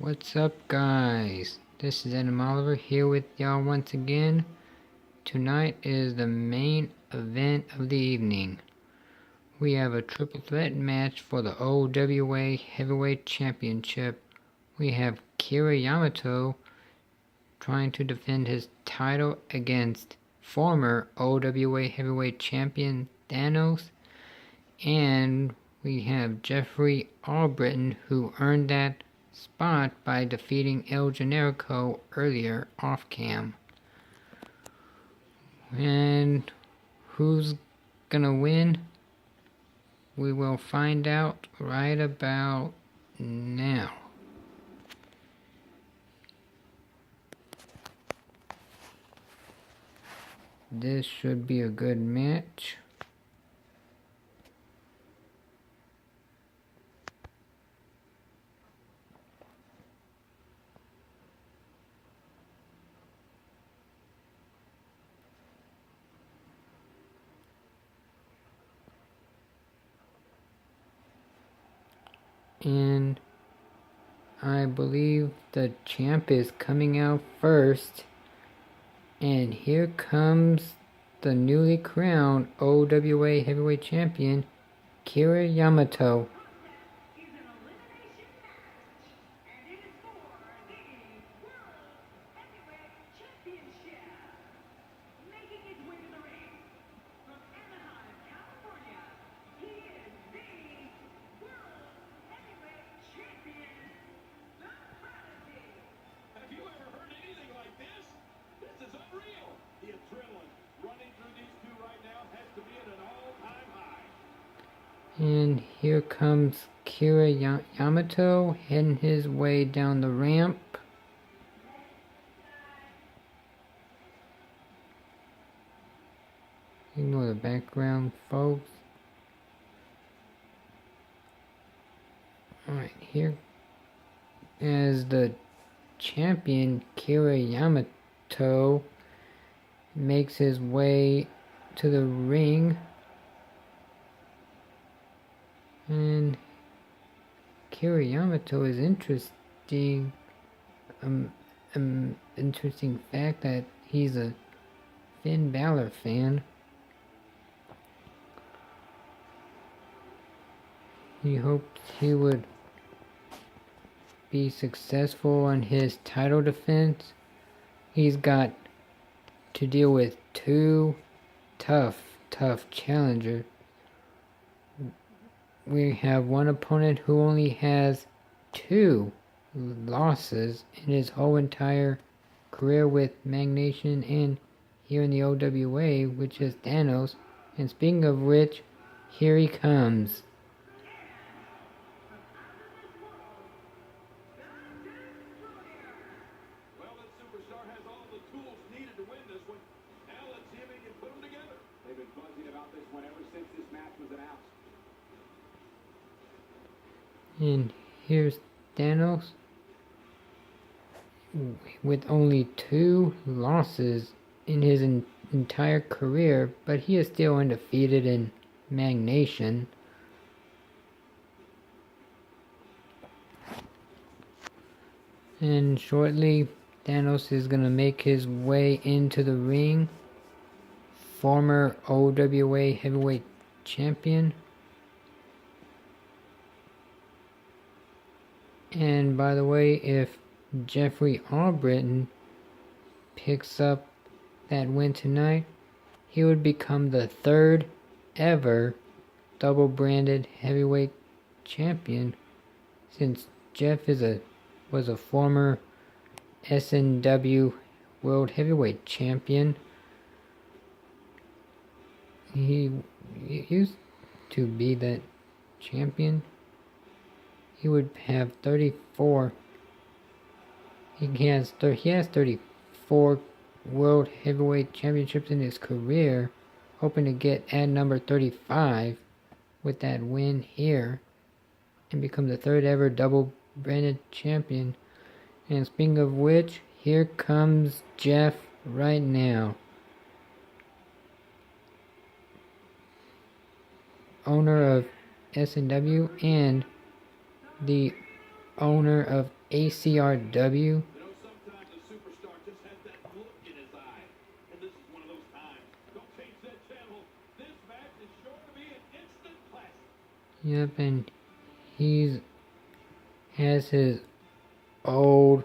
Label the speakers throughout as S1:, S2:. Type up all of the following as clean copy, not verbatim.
S1: What's up, guys? This is Adam Oliver here with y'all once again. Tonight is the main event of the evening. We have a triple threat match for the OWA Heavyweight Championship. We have Kira Yamato trying to defend his title against former OWA Heavyweight Champion Thanos. And we have Jeffrey Albritton, who earned that spot by defeating El Generico earlier off cam. And who's gonna win? We will find out right about now. This should be a good match. And I believe the champ is coming out first. And here comes the newly crowned OWA Heavyweight Champion, Kira Yamato. And here comes Kira Yamato heading his way down the ramp. Ignore the background, folks. Alright, here as the champion, Kira Yamato makes his way to the ring. And Kira Yamato is interesting. Interesting fact that he's a Finn Balor fan. He hoped he would be successful on his title defense. He's got to deal with two tough challengers. We have one opponent who only has 2 losses in his whole entire career with Magnation and here in the OWA, which is Thanos. And speaking of which, here he comes.
S2: Well, this superstar has all the tools needed to win this one. Now let's see if he can put them together. They've been buzzing about this one ever since this match was announced.
S1: And here's Thanos with only 2 losses in his entire career, but he is still undefeated in Magnation. And shortly, Thanos is going to make his way into the ring. Former OWA Heavyweight Champion. And by the way, if Jeffrey Albritton picks up that win tonight, he would become the 3rd ever double-branded heavyweight champion, since Jeff was a former SNW World Heavyweight Champion. He used to be that champion. He would have 34. He has 34 World Heavyweight Championships in his career, hoping to get at number 35 with that win here and become the 3rd ever double branded champion. And speaking of which, here comes Jeff right now. Owner of SNW and the owner of ACRW.
S2: You know, sometimes a superstar just has that look in his eye. And this is one of those times. Don't change that channel. This match is sure to be an instant classic.
S1: Yep, and he's has his old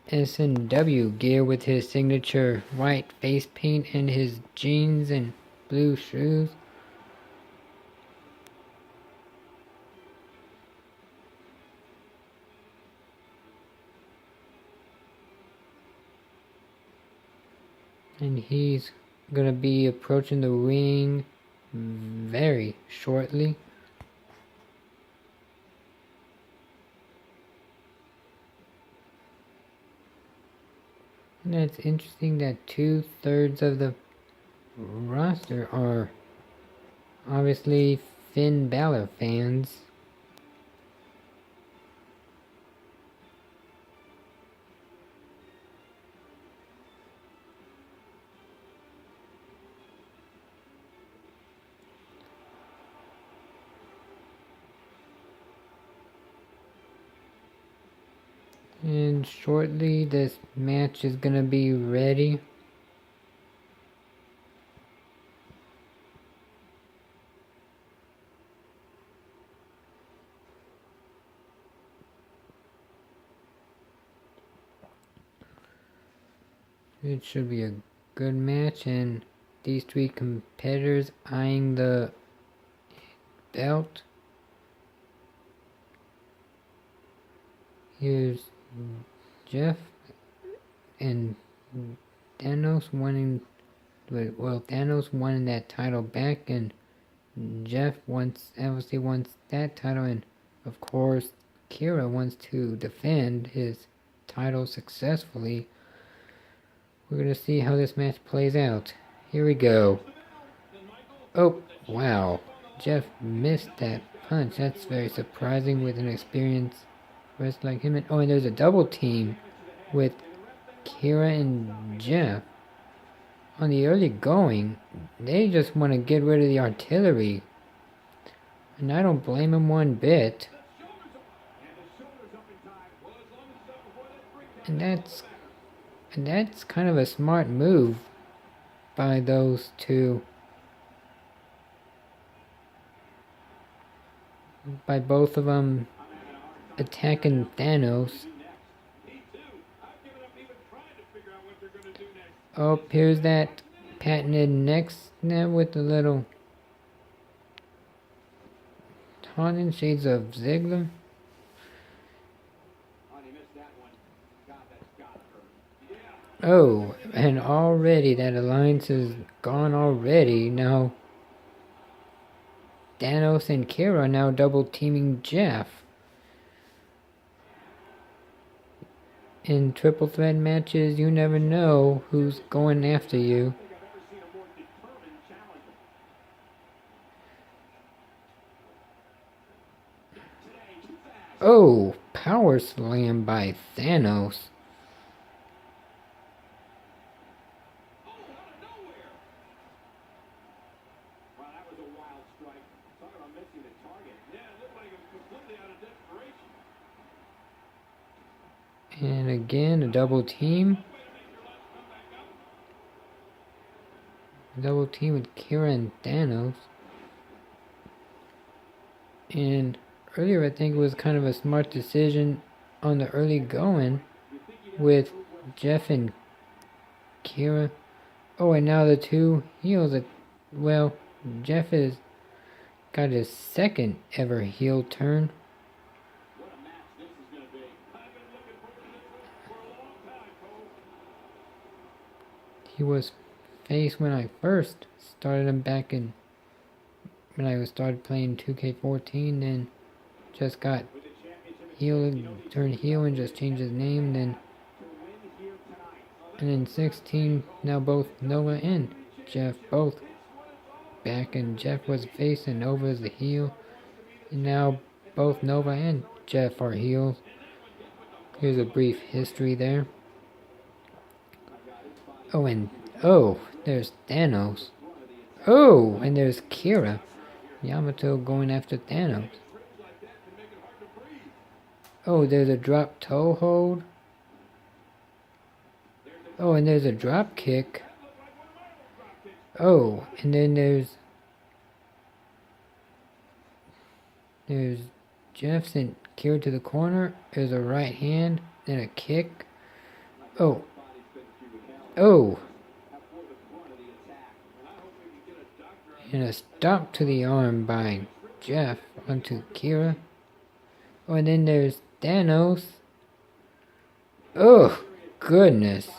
S1: SNW gear with his signature white face paint and his jeans and blue shoes. And he's gonna be approaching the ring very shortly. And it's interesting that 2/3 of the roster are obviously Finn Balor fans. And shortly this match is gonna be ready. It should be a good match, and these three competitors eyeing the belt. Here's Jeff and Thanos wanting, well, Thanos wanting that title back, and Jeff obviously wants that title, and of course Kira wants to defend his title successfully. We're gonna see how this match plays out. Here we go. Oh, wow. Jeff missed that punch. That's very surprising with an experienced wrestler like him. And, oh, and there's a double team with Kira and Jeff. On the early going, they just want to get rid of the artillery. And I don't blame them one bit. And that's kind of a smart move by those two. By both of them attacking Thanos. Oh, here's that patented neck snap with the little taunting shades of Ziggler. Oh, and already that alliance is gone already. Now Thanos and Kira are now double teaming Jeff. In triple threat matches, you never know who's going after you. Oh, power slam by Thanos. And again, a double team. A double team with Kira and Thanos. And earlier I think it was kind of a smart decision on the early going with Jeff and Kira. Oh, and now the two heels. Well, Jeff has got his second ever heel turn. He was face when I first started him back in when I started playing 2K14, then just got heel, turned heel and just changed his name, then and in 16 now both Nova and Jeff both back, and Jeff was face and Nova is the heel, and now both Nova and Jeff are heels. Here's a brief history there. Oh, and oh, there's Thanos. Oh, and there's Kira Yamato going after Thanos. Oh, there's a drop toe hold. Oh, and there's a drop kick. Oh, and then there's Jeff sent Kira to the corner. There's a right hand, then a kick. Oh. Oh. And a stop to the arm by Jeff onto Kira. Oh, and then there's Thanos. Oh, goodness.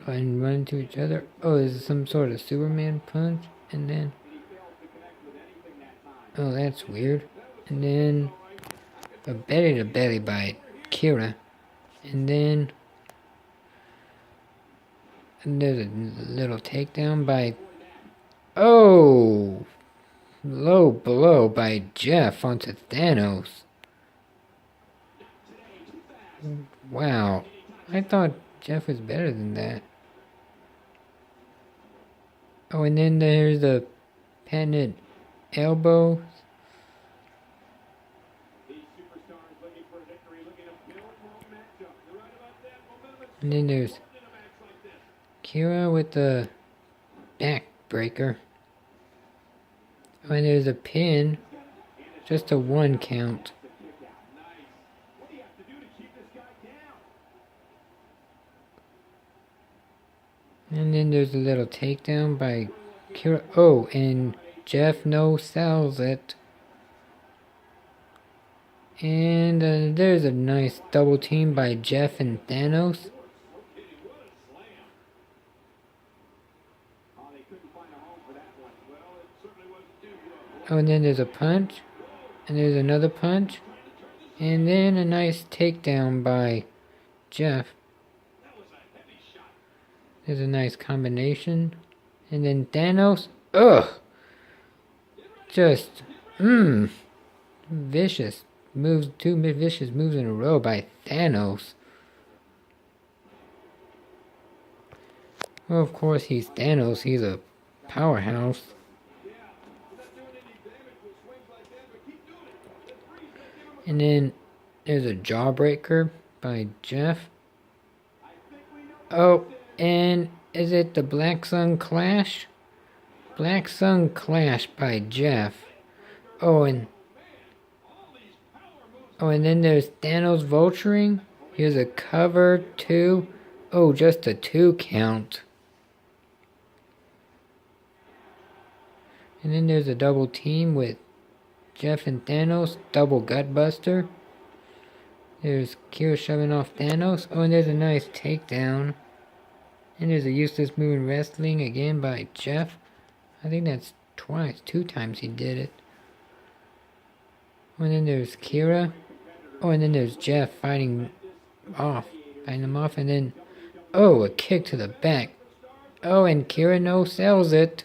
S1: And run into each other. Oh, there's some sort of Superman punch. And then... oh, that's weird. And then... a belly to belly by Kira. And then... and there's a little takedown by... oh! Low blow by Jeff onto Thanos. Wow. I thought Jeff was better than that. Oh, and then there's the patented elbow. And then there's Kira with the backbreaker. Oh, and there's a pin. Just a 1 count. And then there's a little takedown by Kira. Oh, and Jeff no-sells it. And there's a nice double team by Jeff and Thanos. Oh, and then there's a punch. And there's another punch. And then a nice takedown by Jeff. There's a nice combination. And then Thanos. Ugh! Just, vicious moves. 2 vicious moves in a row by Thanos. Well, of course, he's Thanos. He's a powerhouse. And then there's a jawbreaker by Jeff. Oh, and is it the Black Sun Clash? Black Sun Clash by Jeff. Oh, and then there's Thanos vulturing. Here's a cover, 2. Oh, just a 2 count. And then there's a double team with Jeff and Thanos, double gutbuster. There's Kira shoving off Thanos. Oh, and there's a nice takedown. And there's a useless move in wrestling again by Jeff. I think that's twice, 2 times he did it. Oh, and then there's Kira. Oh, and then there's Jeff fighting him off. And then, oh, a kick to the back. Oh, and Kira no-sells it.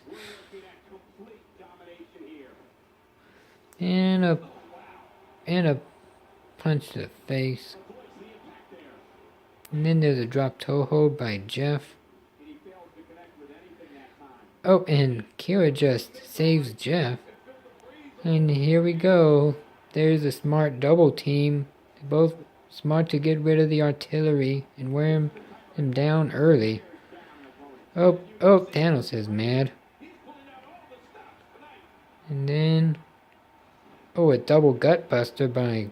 S1: And a punch to the face. And then there's a drop toe hold by Jeff. Oh, and Kira just saves Jeff. And here we go. There's a smart double team. They're both smart to get rid of the artillery and wear him down early. Oh, Thanos is mad. And then, oh, a double gutbuster by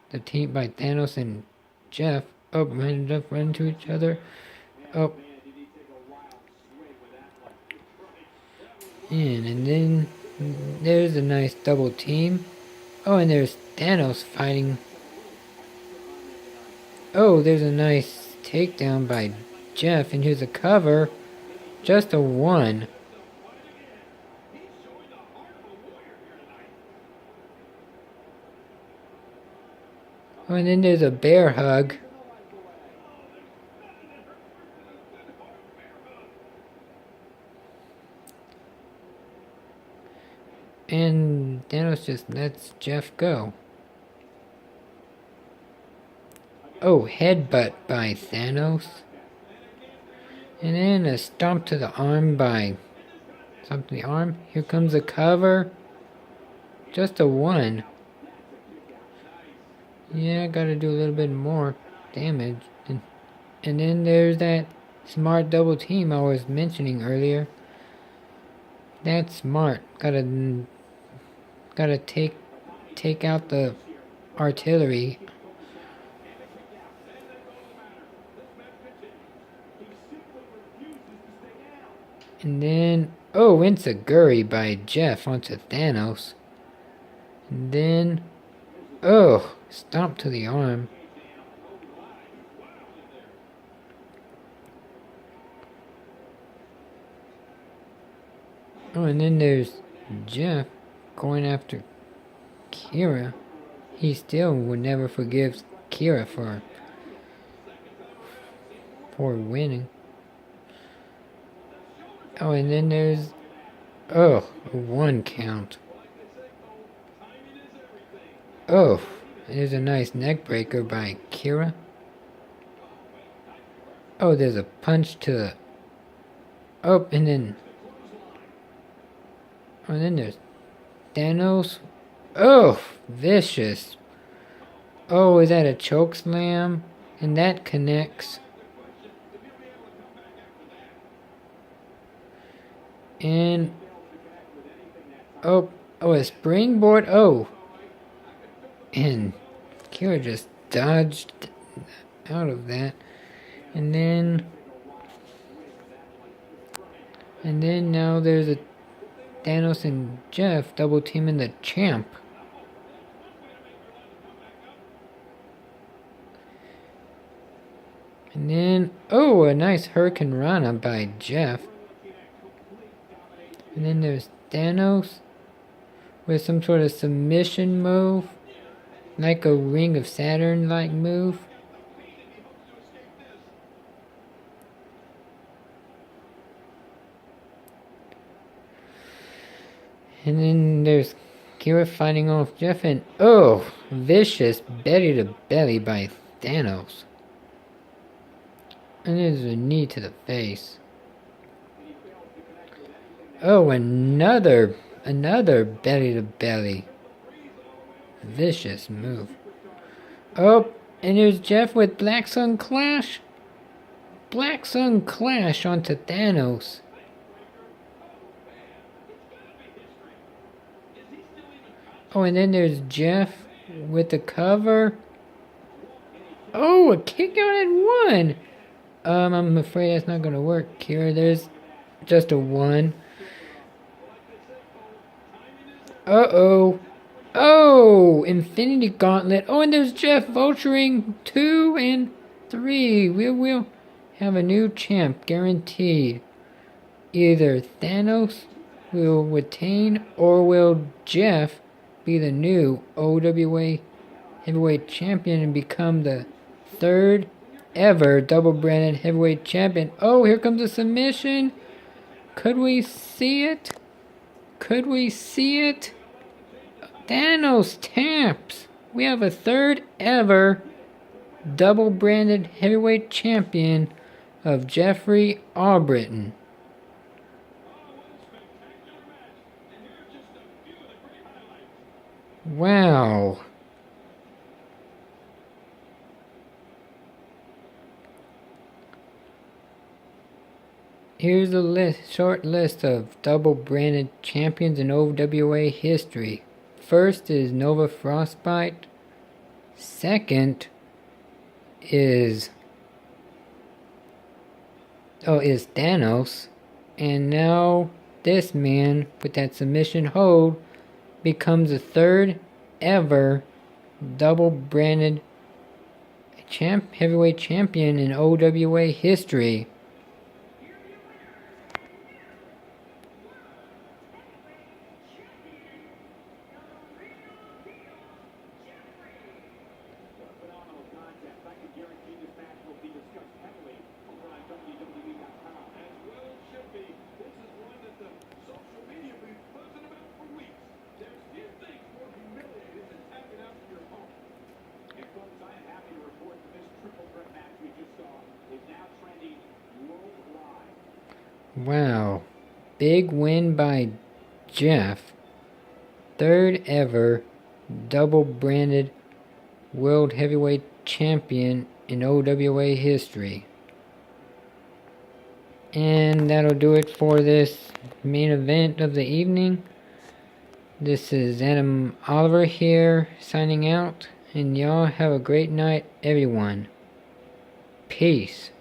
S1: the team by Thanos and Jeff. Oh, ended up running to each other. Oh. And then there's a nice double team. Oh, and there's Thanos fighting. Oh, there's a nice takedown by Jeff. And here's a cover. Just a 1. Oh, and then there's a bear hug. And Thanos just lets Jeff go. Oh, headbutt by Thanos. And then a stomp to the arm by... stomp to the arm. Here comes a cover. just a 1. Yeah, I gotta do a little bit more damage. And then there's that smart double team I was mentioning earlier. That's smart. Gotta take out the artillery. And then, oh, Enziguri by Jeff onto Thanos. And then, oh, stomp to the arm. Oh, and then there's Jeff going after Kira. He still would never forgive Kira for winning. Oh, and then there's, oh, a 1 count. Oh, there's a nice neck breaker by Kira. Oh, there's a punch to the, oh, and then there's Thanos. Oh, vicious. Oh, is that a choke slam? And that connects. And oh, a springboard. Oh, and Kira just dodged out of that. And then now there's a Thanos and Jeff double teaming the champ. And then, oh, a nice Hurricane Rana by Jeff. And then there's Thanos with some sort of submission move, like a Ring of Saturn like move. And then there's Kira fighting off Jeff, and oh, vicious belly to belly by Thanos. And there's a knee to the face. Oh, another belly to belly. Vicious move. Oh, and there's Jeff with Black Sun Clash. Black Sun Clash onto Thanos. Oh, and then there's Jeff with the cover. Oh, a kick out at 1. I'm afraid that's not gonna work, Kira. There's just a 1. Uh-oh. Oh, Infinity Gauntlet. Oh, and there's Jeff vulturing 2 and 3. We'll have a new champ, guaranteed. Either Thanos will retain, or will Jeff be the new OWA Heavyweight Champion and become the 3rd ever double-branded Heavyweight Champion. Oh, here comes a submission. Could we see it? Could we see it? Thanos taps. We have a 3rd ever double-branded Heavyweight Champion of Jeffrey Albritton. Wow. Here's a short list of double-branded champions in OWA history. First is Nova Frostbite. Second is Thanos. And now this man with that submission hold becomes the 3rd ever double-branded heavyweight champion in OWA history. Wow. Big win by Jeff. third ever double branded World Heavyweight Champion in OWA history. And that'll do it for this main event of the evening. This is Adam Oliver here, signing out. And y'all have a great night, everyone. Peace.